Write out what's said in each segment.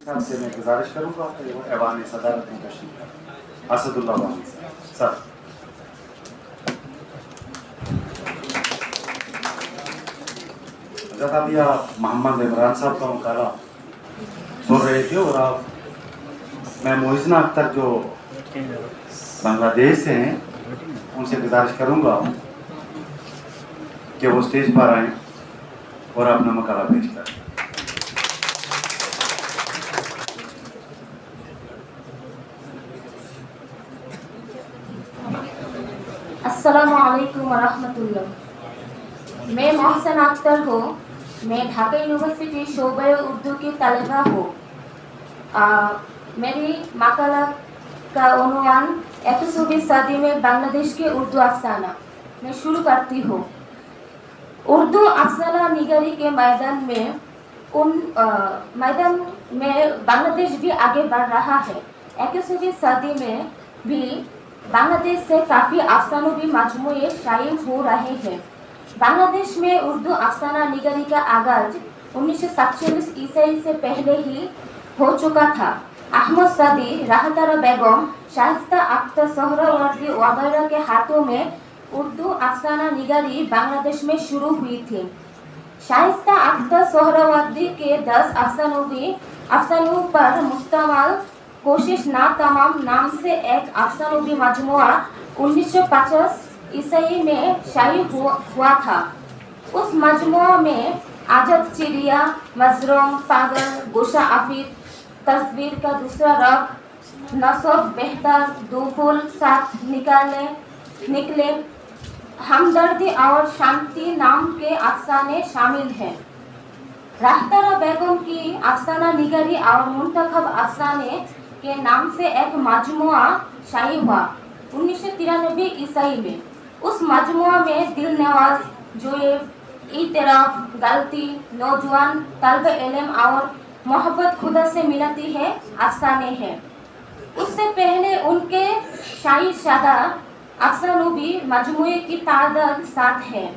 आपसे मैं गुजारिश करूँगा कि वो ऐवान सदारत में तशरीफ लाएं। असदुल्लाह वानी सर। हज़रत अभी आप मोहम्मद इमरान साहब का मुकाला सुन रहे थे और आप मैं मोहिजना अख्तर जो बांग्लादेश से हैं उनसे गुजारिश करूँगा कि वो स्टेज पर आएँ और अपना मुकाला पेश करें। अस्सलामुअलैकुम वरहमतुल्लाह। मैं मोहसिना अख्तर हूँ। मैं ढाका यूनिवर्सिटी शोबे उर्दू की तलबा हूँ। मेरी मकाला का उन्वान 21वीं सदी में बांग्लादेश के उर्दू अफसाना। मैं शुरू करती हूँ। उर्दू अफसाना निगारी के मैदान में बांग्लादेश भी आगे बढ़ रहा है। 21वीं सदी में भी बांग्लादेश से काफ़ी अफसानवी मजमूए शाये हो रहे हैं। बांग्लादेश में उर्दू अफसाना निगारी का आगाज 1947 ईस्वी से पहले ही हो चुका था। अहमद सादी, राहतारा बेगम, शाइस्ता अख्तर सोहरावर्दी वगैरह के हाथों में उर्दू अफसाना निगारी बांग्लादेश में शुरू हुई थी। शाइस्ता अख्तर सोहरावर्दी के 10 अफसानों पर मुश्तमिल कोशिश ना तमाम नाम से एक अफसानवी मजमुआ 1950 ईस्वी में शाये हुआ था। उस मजमुआ में आज़ाद चिड़िया, मजरूम, पागल, गोशा आफिद, तस्वीर का दूसरा रंग, नसब बेहतर, दो फूल साथ निकले, हमदर्दी और शांति नाम के अफसाने शामिल हैं। राहतारा बेगम की अफसाना निगारी और मुंतखब अफसाने के नाम से एक मजमुआ शाये हुआ 1993 ईस्वी में। उस मजमुआ में दिल नवाज, जोएब, इतराफ, गलती, नौजवान, तलब इल्म और मोहब्बत खुदा से मिलती है अफसाने हैं। उससे पहले उनके शाये शुदा अफसानवी मजमुए की तादाद 7 है।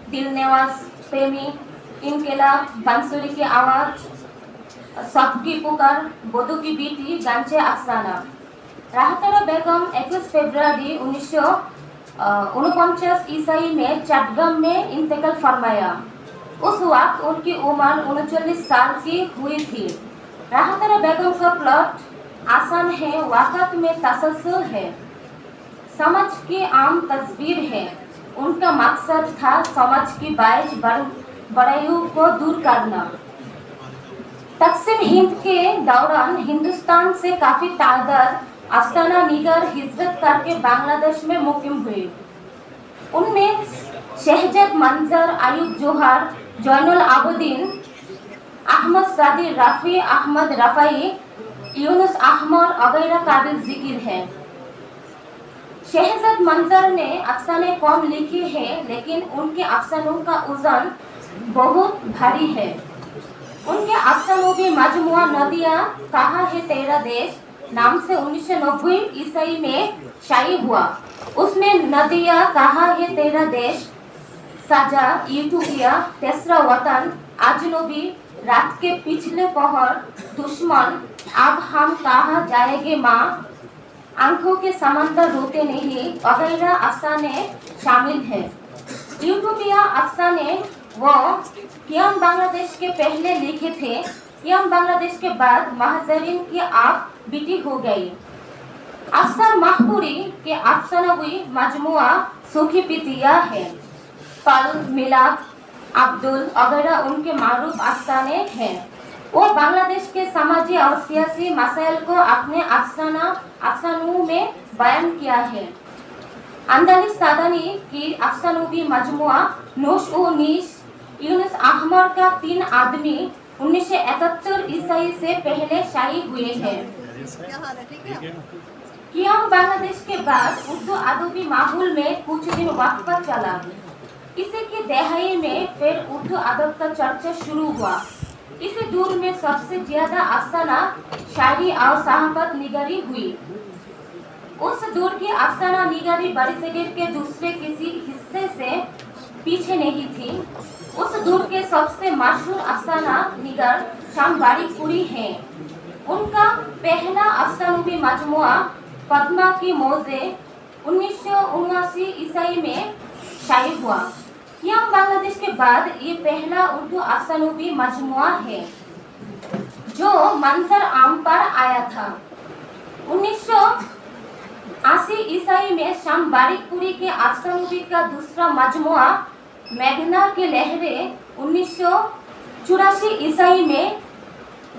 दिल नवाज, प्रेमी, इनकलाब, बंसुरी की आवाज़, सबकी पुकार, बधू की बेटी, गंजे अफसाना। राहतारा बेगम 21 फरवरी 1949 ईस्वी में चट्टग्राम में इंतकाल फरमाया। उस वक्त उनकी उम्र 39 साल की हुई थी। राहतारा बेगम का प्लॉट आसान है, वक़्त में तसलसल है, समझ की आम तस्वीर है। उनका मकसद था समझ की बाइज बड़ाइयों को दूर करना। तकसीम हिंद के दौरान हिंदुस्तान से काफ़ी तादाद अफसाना निगार हिजरत करके बांग्लादेश में मुकीम हुए। उनमें शहजाद मंजर, अयूब जोहर, जैनुल आबदीन, अहमद सादी, रफ़ी अहमद रफ़ाई, यूनुस अहमद वगैरह काबिल जिक्र है। शहजाद मंजर ने अफसाने कम लिखे हैं, लेकिन उनके अफसानों का वजन बहुत भारी है। उनके अफसानवी मजमुआ नदिया कहाँ है तेरा देश नाम से 1990 ईस्वी में शाये हुआ। उसमें नदिया कहाँ है तेरा देश, सजा, यूटोपिया, तीसरा वतन, अजनबी, रात के पिछले पहर, दुश्मन, अब हम कहाँ जाएंगे माँ, आंखों के समंदर रोते नहीं वगैरह अफसाने शामिल हैं। यूटोपिया अफसाने वो कियाम बांग्लादेश के पहले लिखे थे। कियाम बांग्लादेश के बाद महजरीन की आप बेटी हो गई। अफसर महपूरी के अफसानवी मजमुआ सूखी पितिया है। पल, मिलाप, अब्दुल वगैरह उनके मारूफ अफसाने हैं। वो बांग्लादेश के समाजी और सियासी मसाइल को अपने अफसानों में बयान किया है। अंदालिस सादानी की अफसानवी मजमुआ नोश ओ नीश, यूनुस अहमद का 3 आदमी 1971 ईस्वी से पहले शाये हुए हैं। कियाम बांग्लादेश के बाद उर्दू अदबी माहौल में कुछ दिन वक्फा चला। इसी की दहाई में फिर उर्दू अदब का चर्चा शुरू हुआ। इसी दौर में सबसे ज्यादा अफसाना शायरी और सहाफत निगारी हुई। उस दौर की अफसाना निगारी बरसगीर के दूसरे किसी हिस्से से पीछे नहीं थी। उस दौर के सबसे मशहूर अफसाना निगार शाम बारीकपुरी हैं। उनका पहला अफसानवी मजमुआ पद्मा की मौजे 1979 ईस्वी में शाये हुआ। यह बांग्लादेश के बाद ये पहला उर्दू अफसानवी मजमुआ है जो मंजर आम पर आया था। 1980 ईस्वी में शाम बारिकपुरी के अफसानवी का दूसरा मजमुआ मेघना की लहरें 1984 ईस्वी में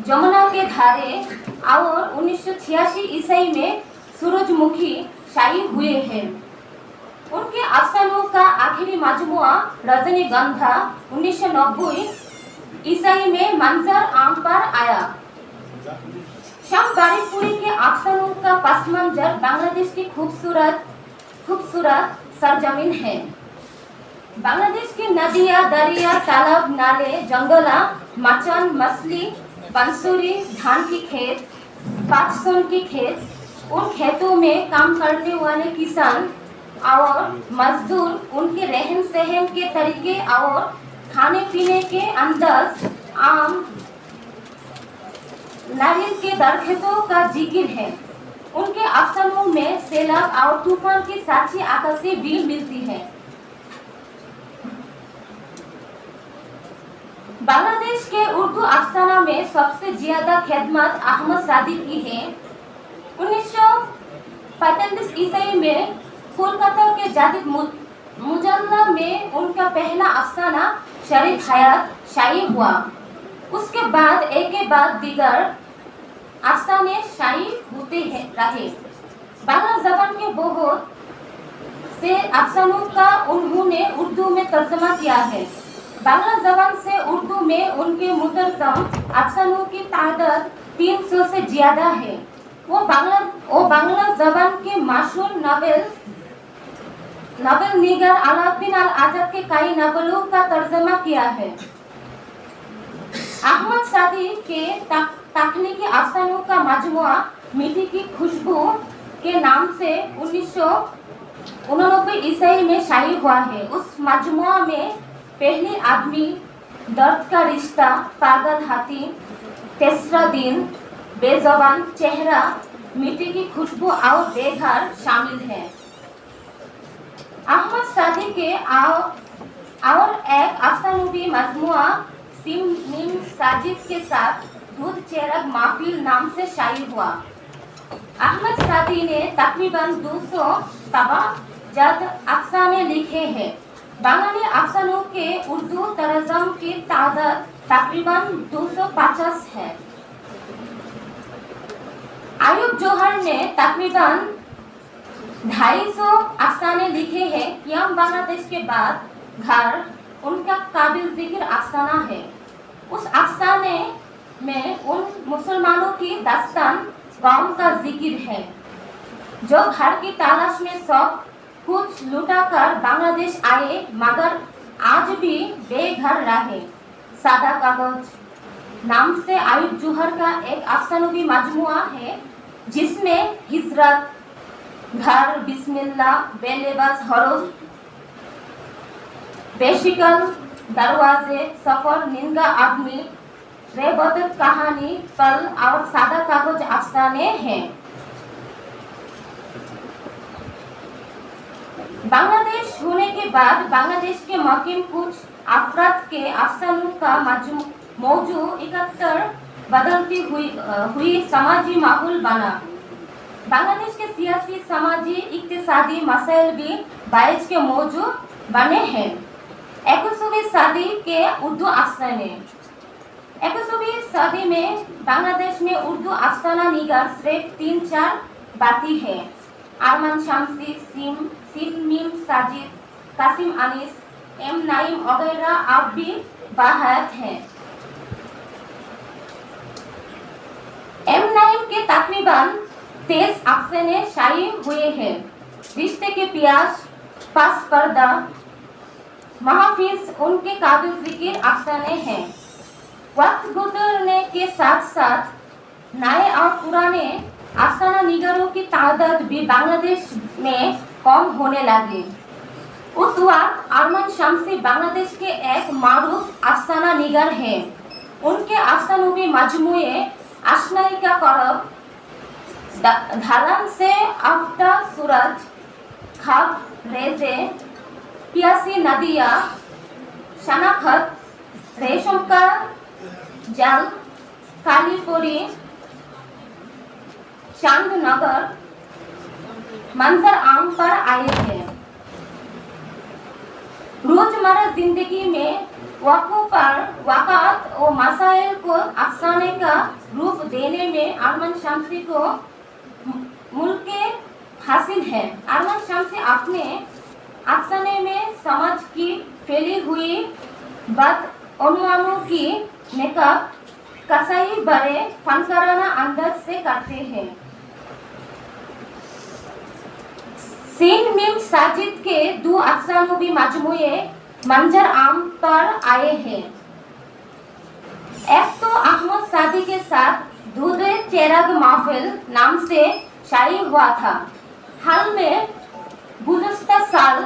जमुना के धारे और 1986 ईस्वी में सूरजमुखी शाये हुए हैं। उनके अफसानों का आखिरी मजमुआ रजनीगंधा 1990 ईस्वी में मंजर आम पर आया। शाम बारिकपुरी के अफसानों का पस मंजर बांग्लादेश की खूबसूरत सरजमीन है। बांग्लादेश की नदियाँ, दरिया, तालाब, नाले, जंगला, मचान, मछली, बंसुरी, धान की खेत, पाकसोन की खेत, उन खेतों में काम करने वाले किसान और मजदूर, उनके रहन सहन के तरीके और खाने पीने के अंदाज, आम नारियल के दरख्तों का जिक्र है। उनके अफसानों में सैलाब और तूफान की साक्षी आकाशी भी मिलती है। बांग्लादेश के उर्दू अफसाना में सबसे ज्यादा खिदमत अहमद सादी की है। 1945 ईस्वी में कोलकाता के जादिद मुजल्ला में उनका पहला अफसाना शरीफ हयात शाये हुआ। उसके बाद एक के बाद दीगर अफसाने शाये होते रहे। बांग्ला ज़बान के बहुत से अफसानों का उन्होंने उर्दू में तर्जमा किया है। बांग्ला ज़बान से उर्दू में उनके मुतरजम अफसानों की तादाद 300 से ज्यादा है। वो बांग्ला ज़बान के मशहूर नावल निगार अलाउद्दीन अल आजाद के कई नावलों का तर्जमा किया है। अहमद सादी के तख्लीकी अफसानों का मजमुआ मिट्टी की खुशबू के नाम से 1989 ईस्वी में शाये हुआ है। उस मजमुआ में पहले आदमी, दर्द का रिश्ता, पागल हाथी, तेसरा दिन, बेज़बान चेहरा, मिट्टी की खुशबू और बेघर शामिल हैं। अहमद सादी के और एक अफसानवी मजमुआ सिम साजिद के साथ दूध चेरग महफिल नाम से शाये हुआ। अहमद सादी ने तकरीबन 200 तबाजात अफसाने लिखे हैं। बांग्लादेशी अफसानों के उर्दू तर्जम की तादाद तकरीबन 250 है। अयूब जोहर ने तकरीबन 250 अफसाने लिखे हैं। यम बांग्लादेश के बाद घर उनका काबिल जिक्र अफसाना है। उस अफसाने में उन मुसलमानों की दास्तान कौम का जिक्र है जो घर की तलाश में सब कुछ लुटाकर बांग्लादेश आए मगर आज भी बेघर रहे। सादा कागज नाम से अयूब जोहर का एक अफसानवी मजमुआ है जिसमें हिजरत, घर, बिस्मिल्लाह, बेलिबास हरोज, बेशिकल, दरवाजे, सफर, निंगा आदमी, रेबतत कहानी, पल और सादा कागज अफसाने हैं। बांग्लादेश होने के बाद बांग्लादेश के मुकीम कुछ अफराद के अफसानों का मौजू 71 बदलती हुई समाजी माहौल बना। बांग्लादेश के सियासी, समाजी, इक्तिसादी मसाइल भी बाइज के मौजू बने हैं। 21वीं सदी के उर्दू अफसाने। 21वीं सदी में बांग्लादेश में उर्दू अफसाना निगार सिर्फ 3-4 बाती है। अरमान शम्सी, सीम साजिद, कासिम अनीस, एम नाइम वगैरह अब भी बाहयात हैं। एम नाइम के तकरीबन 23 अफसाने शाये हुए हैं। रिश्ते के प्यास, पास पर्दा, महफिज उनके काबिल जिक्र अफसाने हैं। वक्त गुजरने के साथ साथ नए और पुराने अफसाना निगारों की तादाद भी बांग्लादेश में कम होने लगी। उस वक्त अरमान शम्सी बांग्लादेश के एक मारूफ अफसाना निगार हैं। उनके अफसानवी मजमुए आशनाई का करब ढलान से आफ्ता सूरज खाब रेजे पियासी नदिया शनाखत रेशम का जाल कालीपुरी चांदनगर मंजर आम पर आए हैं। रोजमर्रा जिंदगी में वाक़ों पर वाक़ात और मसाइल को अफसाने का रूप देने में अरमान शम्सी को मुल्क हासिल है। अरमान शम्सी अपने अफसाने में समझ की फैली हुई बद अनुमानों की निकाब कसाई बड़े फनकाराना अंदाज से करते हैं। सीन मीम साजिद के दो अफसानवी मजमूए मंजर आम पर आए हैं। एक तो अहमद सादी के साथ दूधे चेराग महफिल नाम से शायरी हुआ था। हाल में गुज़श्ता साल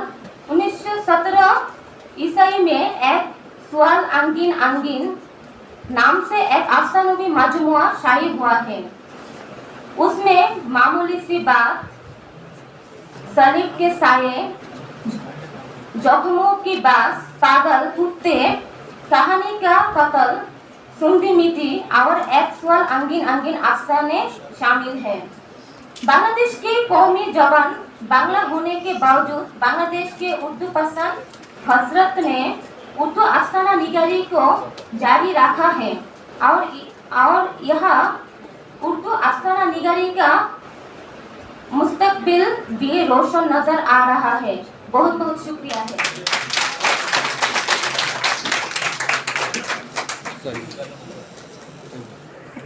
1917 ईस्वी में एक सवाल अंगीन अंगीन नाम से एक अफसानवी मजमुआ शायरी हुआ है। उसमें मामूली सी बात, सलीब के साये, जख्मों की बास, पागल कुत्ते, कहानी का कत्ल, सुंदी मिट्टी और एक सवाल अंगीन अंगीन अफसाने शामिल हैं। बांग्लादेश की कौमी जबान बांग्ला होने के बावजूद बांग्लादेश के उर्दू पसंद हजरत ने उर्दू अफसाना निगारी को जारी रखा है और यह उर्दू अफसाना निगारी का मुस्तकबिल भी रोशन नजर आ रहा है। बहुत बहुत शुक्रिया है।